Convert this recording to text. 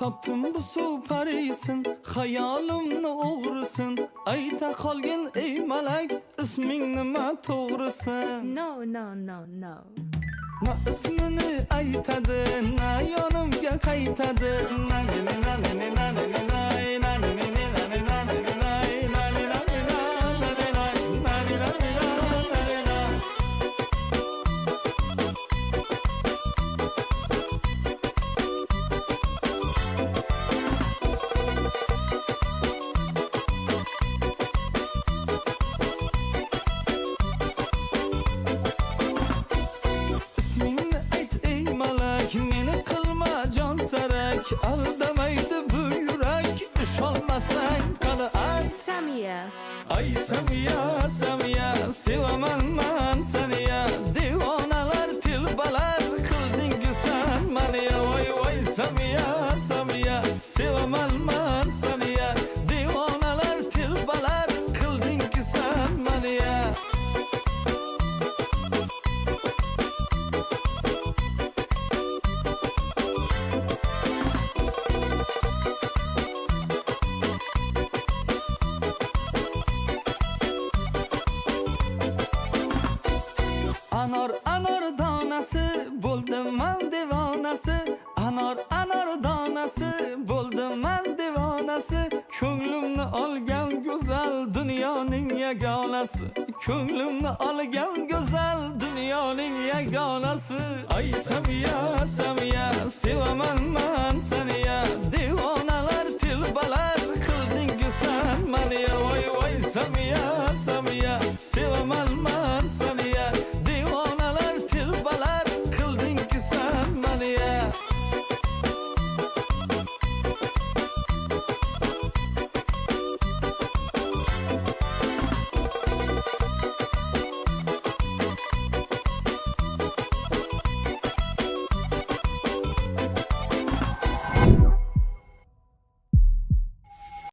Topdim bu suparisin, hayolimni o'g'risin. Ayta qolgin ey malak, isming nima to'g'risin? No. Na ismini aytadi, na yonimga qaytadi. Na na na na na na na na na na na na na na na meni qilma jon sarak, aldamaydi bu yurak, isholmasang qani ay Samiya. Ay Samiya, Samiya, sevaman man seni ya. Devonalar tilbalar qilding sen meni ya. Voy voy Samiya, Samiya, sevaman man seni ya. Devonalar tilbalar qilding sen meni ya. Anor donasi bo'ldim man devonasi. Anor donasi bo'ldim man devonasi. Ko'nglimni olgan go'zal dunyoning yagonasi. Ko'nglimni olgan go'zal dunyoning yagonasi. Ay Samiya, Samiya,